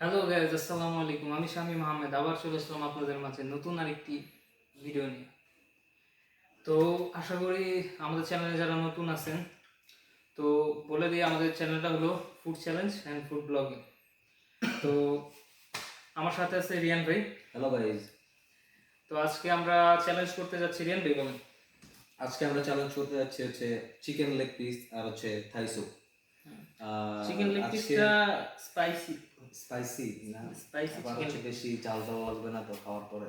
Hello guys, আসসালামু আলাইকুম। আমি শামীম আহমেদ আবার চলে আসলাম আপনাদের মাঝে নতুন আরেকটি ভিডিও নিয়ে। তো আশা করি আমাদের চ্যানেলে যারা নতুন আছেন, তো বলে দিই আমাদের চ্যানেলটা হলো food challenge and food blogging. তো আমার সাথে আছে রিয়ান ভাই। হ্যালো গাইজ, তো আজকে আমরা চ্যালেঞ্জ করতে যাচ্ছি। রিয়ান ভাই বলেন। আজকে আমরা চ্যালেঞ্জ করতে যাচ্ছি চিকেন লেগ পিস আর থাই স্যুপ। চিকেন লেগ আজকে পিসটা স্পাইসি স্পাইসি না, স্পাইসি আবার চিকেন। বেশি ঝাল ঝাল লাগবে না তো খাওয়ার পরে।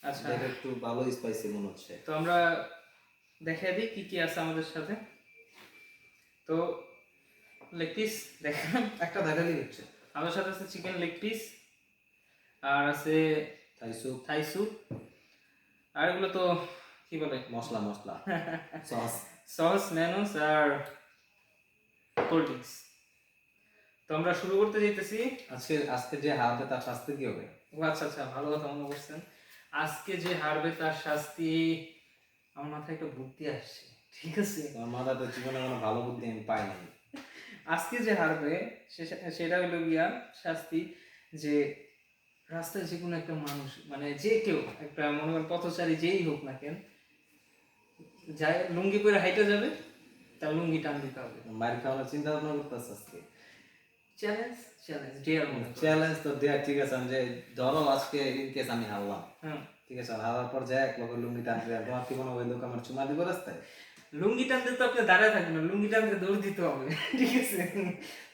আচ্ছা, এটা একটু ভালোই স্পাইসি মনে হচ্ছে। তো আমরা দেখাই দিই কি কি আছে আমাদের সাথে। তো লেগ পিস দেখান, একটা দেখালেই হচ্ছে। আমাদের সাথে আছে চিকেন লেগ পিস, আর আছে থাই স্যুপ, আর এগুলো তো কি বলে, মশলা সস। সস, ম্যানোস আর কোল্ড ড্রিঙ্কস। তো আমরা শুরু করতে যাইতেছি। আজকে যে হারবে তার শাস্তি কি হবে? ও আচ্ছা আচ্ছা, ভালো কথা মনে করছেন। আজকে যে হারবে তার শাস্তি, আমার মাথায় একটা বুদ্ধি আসছে, ঠিক আছে? তোমার মাথায় তো জীবনে কোনো ভালো বুদ্ধি আমি পাই নাই। আজকে যে হারবে সেটা হলো গিয়া শাস্তি, যে রাস্তায় যে কোনো একটা মানুষ, মানে যে কেউ একটা, মনে করেন পথচারী যেই হোক না কেন, যায় লুঙ্গি পরে হাইটে যাবে, তার লুঙ্গি টান দিতে হবে। মায়ের খাওয়ানোর চিন্তা ভাবনা করতেছে আজকে। চ্যালেঞ্জ চ্যালেঞ্জ ডিয়ার মনে করো। চ্যালেঞ্জ তো দেয়া ঠিক আছে, আমি যে ধরো আজকে ইন কেস আমি হারলাম, হ্যাঁ, ঠিক আছে, হারার পর যায় এক লোক লুঙ্গি টানতে যায়, তোমার কি কোনো ওই লোক আমার চুমা দিব রাস্তায়? লুঙ্গি টানতে তো আপনি দাঁড়ায় থাকবেন না, লুঙ্গি টানতে দৌড় দিতে হবে, ঠিক আছে?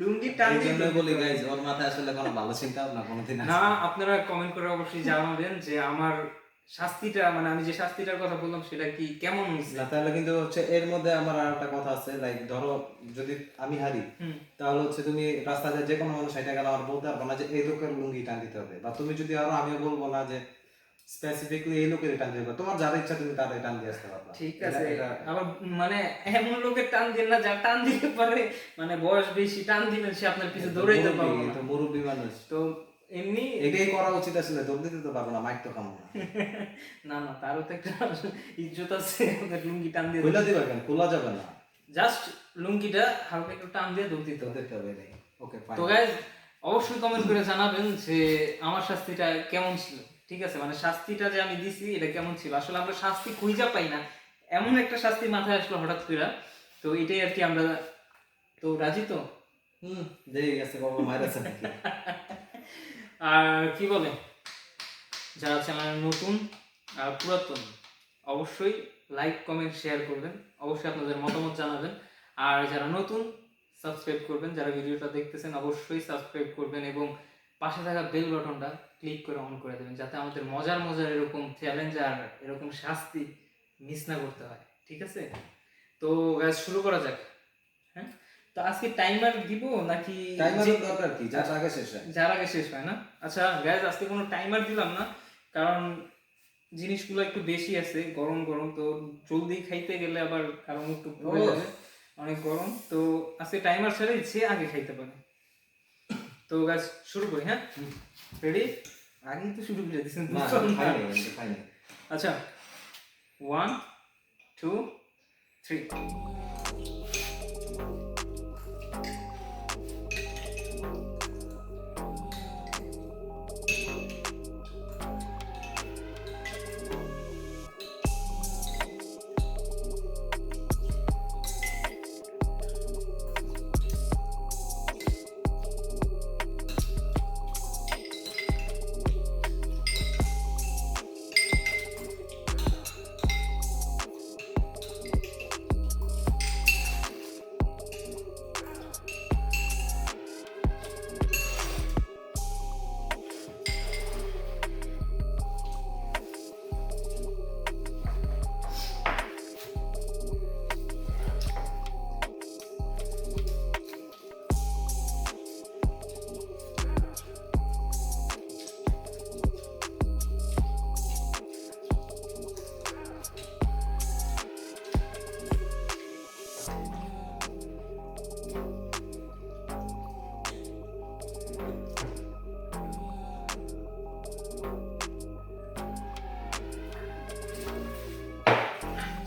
লুঙ্গি এই টানতে জন্য বলি গাইজ, ওর মাথায় আসলে কোনো ভালো চিন্তা ভাবনা কোনোদিন না। আসে না। আপনারা কমেন্ট করে অবশ্যই জানাবেন যে আমার শাস্তিটা, মানে আমি যে শাস্তিটার কথা বললাম সেটা কি কেমন হয়েছে। না তাহলে কিন্তু হচ্ছে এর মধ্যে আমার আর একটা কথা আছে, লাইক ধরো যদি আমি হারি, হুম, তাহলে হচ্ছে তুমি রাস্তায় যে কোনো মানুষ এটা গেলে আমার বলতে পারবো না যে এই লোকের লুঙ্গি টান দিতে হবে, বা তুমি যদি আরো, আমিও বলবো না যে স্পেসিফিকলি এই লোকের টান দিতে হবে, তোমার যার ইচ্ছা তুমি তার টান দিয়ে আসতে পারবা। ঠিক আছে। আবার মানে এমন লোকের টান দিন না যা টান দিতে পারে, মানে বয়স বেশি, টান দিবেন সে আপনার পিছনে দৌড়াইতে পারবে না। তো মুরব্বী মানুষ, তো এমনি এটাই করা উচিত আসলে, দৌড় দিতে তো পারবো না, মাইক তো খামো না। না না, তারও তো একটা ইজ্জত আছে, ওদের লুঙ্গি টান দিয়ে খুলে দিবা কেন? খোলা যাবে না, জাস্ট লুঙ্গিটা হালকা একটু টান দিয়ে দৌড় দিতে হবে। দিতে হবে। Okay fine. তো গাইজ, অবশ্যই কমেন্ট করে জানাবেন যে আমার শাস্তিটা কেমন ছিল, ঠিক আছে? মানে শাস্তিটা যে আমি দিছি এটা কেমন ছিল। আসলে আমরা শাস্তি খুঁজা পাই না, এমন একটা শাস্তি মাথায় আসলো হঠাৎ করে। তো এটাই আর কি। আমরা তো রাজি তো। দেখে গেছে বাবা মায়ের আছে নাকি। আর কি বলে, যারা চ্যানেলে নতুন আর পুরাতন, অবশ্যই লাইক কমেন্ট শেয়ার করবেন, অবশ্যই আপনাদের মতামত জানাবেন। আর যারা নতুন, সাবস্ক্রাইব করবেন। যারা ভিডিওটা দেখতেছেন অবশ্যই সাবস্ক্রাইব করবেন, এবং পাশে থাকা বেল বাটনটা ক্লিক করে অন করে দেবেন, যাতে আমাদের মজার মজার এরকম চ্যালেঞ্জ আর এরকম শাস্তি মিস না করতে হয়, ঠিক আছে? তো গাইস, শুরু করা যাক। হ্যাঁ, তো আজকে টাইমার দিব নাকি? টাইমারের দরকার কি, যার আগে শেষ হয়। যার আগে শেষ হয় না। আচ্ছা গাইস, আজকে কোনো টাইমার দিলাম না, কারণ জিনিসগুলো একটু বেশি আছে, গরম গরম, তো জলদি খাইতে গেলে আবার কারো মুখ টুক পুড়ে যাবে, অনেক গরম। তো আজকে টাইমার ছাড়া ইচ্ছে আগে খাইতে পারে। তো গাইস, শুরু করি। হ্যাঁ, রেডি? আগেই তো শুরু করে দিয়েছেন। না, খাইনি। আচ্ছা, 1 2 3।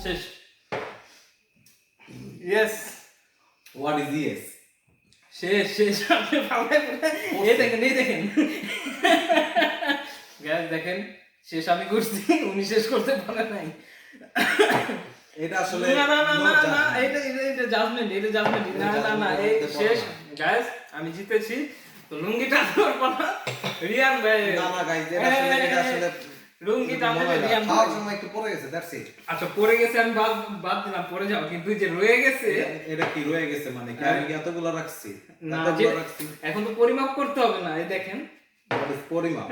শেষ। ইয়েস। What is yes? শেষ শেষ আপনি ফালাই ফেলে এই দেখেন গাইস দেখেন শেষ আমি করছি উনি শেষ করতে পারে নাই এটা আসলে না না না no না না judgment. এটা জাজমেন্ট না না না এই শেষ গাইস আমি জিতেছি তো লুঙ্গিটা আমার পালা রিয়ান ভাই না না গাইস এটা আসলে লুঙ্গিটা মনে আমাদের হয় না। রিয়ান খাওয়ার ভাই সময় একটু পড়ে গেছে দ্যাটস ইট। আচ্ছা পড়ে গেছে আমি বাদ দিলাম পড়ে যাও কিন্তু যে রয়ে গেছে এটা কি রয়ে গেছে মানে কি আমি কি এতগুলো রাখছি না এতগুলো যে রাখছি এখন তো পরিমাপ করতে হবে না এই দেখেন What is পরিমাপ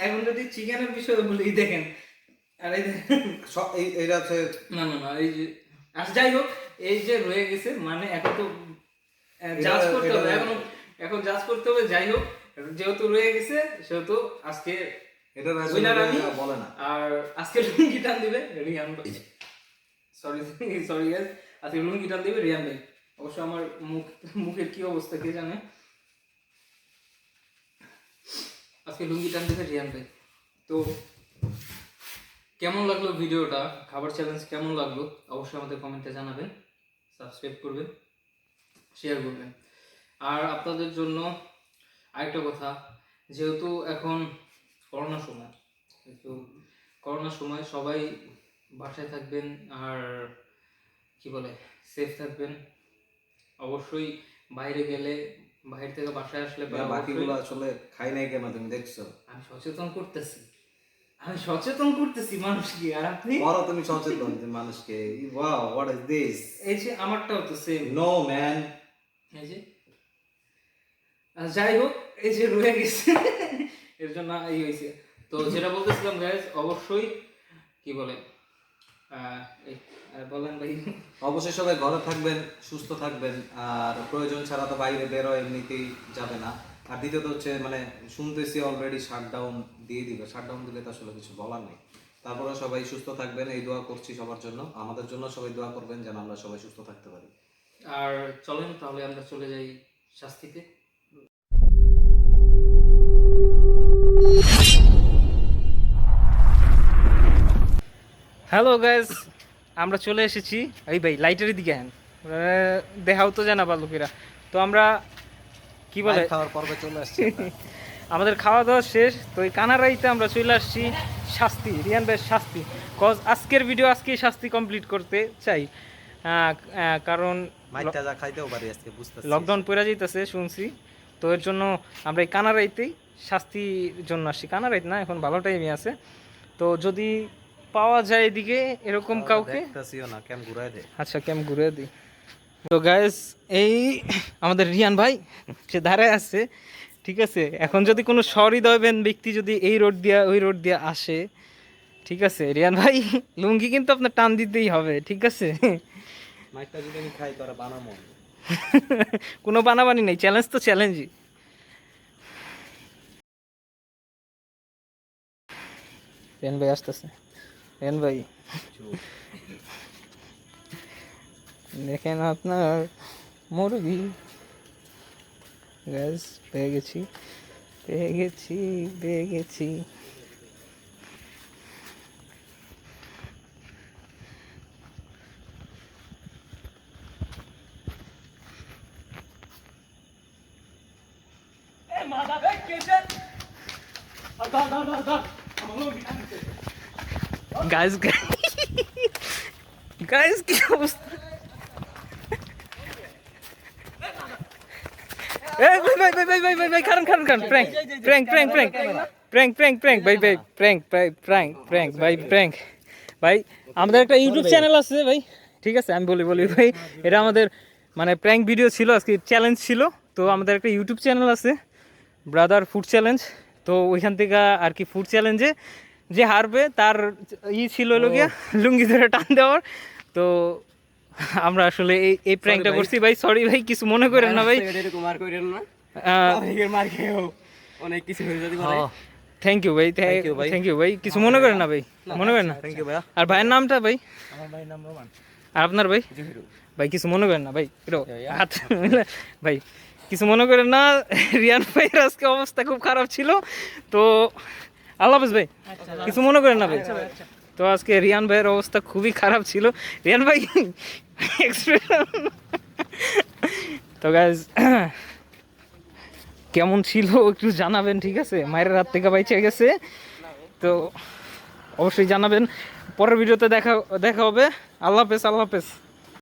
এখন যদি চিকেনের বিষয়ে বলি এই দেখেন আর এই দেখেন সব এইটা হচ্ছে না না না এই যে আচ্ছা যাই হোক এই যে রয়ে গেছে মানে এখন তো জাজ করতে হবে এখন জাজ করতে হবে যাই হোক যেহেতু রয়ে গেছে সেহেতু আজকে এটা উইনার আমি বলে না আর আজকে লুঙ্গি টান দিবে রিয়ান ভাই সরি সরি গাইস আজকে লুঙ্গি টান দিবে রিয়ান ভাই অবশ্য আমার মুখের কি অবস্থা কে জানে আজকে লুঙ্গি টান দিবে রিয়ান ভাই তো কেমন লাগলো ভিডিওটা খাবার চ্যালেঞ্জ কেমন লাগলো অবশ্যই আমাদের কমেন্টে জানাবেন সাবস্ক্রাইব করবেন শেয়ার করবেন আর আপনাদের জন্য আরেকটা কথা যেহেতু এখন করোনা সময় তো করোনার সময় সবাই বাসায় থাকবেন আর কি বলে সেফ থাকবেন অবশ্যই বাইরে গেলে বাইরে থেকে বাসায় আসলে বাকিগুলো আসলে খাই নাই কেন তুমি দেখছো আমি সচেতন করতেছি মানুষকে আর আপনি বড় তুমি সচেতন যে মানুষকে ওয়াও হোয়াট ইজ দিস এই যে আমারটাও তো সেম নো ম্যান এই যে যাই হোক এই যে রয়ে গেছে এর জন্য এই হয়েছে তো যেটা বলতেছিলাম গাইজ অবশ্যই কি বলে এই বলেন ভাই অবশ্যই সবাই ঘরে থাকবেন সুস্থ থাকবেন আর প্রয়োজন ছাড়া তো বাইরে বেরো এমনিতেই যাবে না আর দ্বিতীয়ত হচ্ছে মানে শুনতেছি অলরেডি শাটডাউন দিয়ে দিবে শাটডাউন দিলে তো আসলে কিছু বলার নেই তারপরে সবাই সুস্থ থাকবেন এই দোয়া করছি সবার জন্য আমাদের জন্য সবাই দোয়া করবেন যেন আমরা সবাই সুস্থ থাকতে পারি আর চলেন তাহলে আমরা চলে যাই শাস্তিতে হ্যালো গাইস আমরা চলে এসেছি এই ভাই লাইটের দিকে হ্যাঁ দেখাও তো জানা বালুকেরা তো আমরা কি বলে খাওয়ার পর্বে চলে আসছি আমাদের খাওয়া দাওয়া শেষ তো এই কানারাইতে আমরা চলে আসছি শাস্তি রিয়ান ভাইয়ের শাস্তি কজ আজকের ভিডিও আজকেই শাস্তি কমপ্লিট করতে চাই কারণ মাইটটা যা খাইতেও পারি আজকে বুঝতেছি লকডাউন পড়ে যাইতেছে শুনছি তো এর জন্য আমরা এই কানারাইতেই শাস্তির জন্য আসছি কানারাইত না এখন ভালো টাইমে আছে তো যদি পাওয়া যায় এদিকে এরকম কাউকে দেখতাছিও না কেম ঘুরায় দে আচ্ছা কেমন ঘুরে দিই তো গাইস এই আমাদের রিয়ান ভাই সে দাঁড়ায় আছে ঠিক আছে এখন যদি কোনো সহৃদয়বান ব্যক্তি যদি এই রোড দিয়া ওই রোড দিয়া আসে ঠিক আছে রিয়ান ভাই লুঙ্গি কিন্তু আপনার টান দিতেই হবে ঠিক আছে মাইটটা যদি আমি খাই তোরা বানামো কোনো বানাবানি নেই চ্যালেঞ্জ তো চ্যালেঞ্জই রিয়ান ভাই আসতেছে রিয়ান ভাই দেখেন আপনার মুরগি গ্যাস পেয়ে গেছি গাইস গাইস কি অবস্থা এই ভাই কারণ প্র্যাঙ্ক ভাই আমাদের একটা ইউটিউব চ্যানেল আছে ভাই ঠিক আছে আমি বলি ভাই এটা আমাদের মানে প্র্যাঙ্ক ভিডিও ছিল আজকে চ্যালেঞ্জ ছিল তো আমাদের একটা ইউটিউব চ্যানেল আছে ব্রাদার ফুড চ্যালেঞ্জ তো ওইখান থেকে আর কি ফুড চ্যালেঞ্জে যে হারবে তার ছিল গিয়া লুঙ্গি ধরে টান দেওয়ার তো আমরা আসলে এই প্র্যাঙ্কটা করছি ভাই সরি ভাই কিছু মনে করেন না ভাই অনেক কিছু হয়ে যাবে থ্যাংক ইউ ভাই কিছু মনে করেন না ভাই মনে করেন না থ্যাংক ইউ ভাইয়া আর ভাইয়ের নামটা ভাই আমার ভাইয়ের নাম রোমান আর আপনার ভাই ভাই কিছু মনে করেন না ভাই হাত ভাই কিছু মনে করেন না রিয়ান ভাইয়ের আজকে অবস্থা খুব খারাপ ছিল তো আল্লাহ হাফেজ ভাই কিছু মনে করেন না ভাই তো আজকে রিয়ান ভাইয়ের অবস্থা খুবই খারাপ ছিল রিয়ান ভাই তো গাইজ কেমন ছিল একটু জানাবেন, ঠিক আছে? মায়ের হাত থেকে বাইচে গেছে তো অবশ্যই জানাবেন। পরের ভিডিওতে দেখা দেখা হবে। আল্লাহ হাফেজ, আল্লাহ হাফেজ।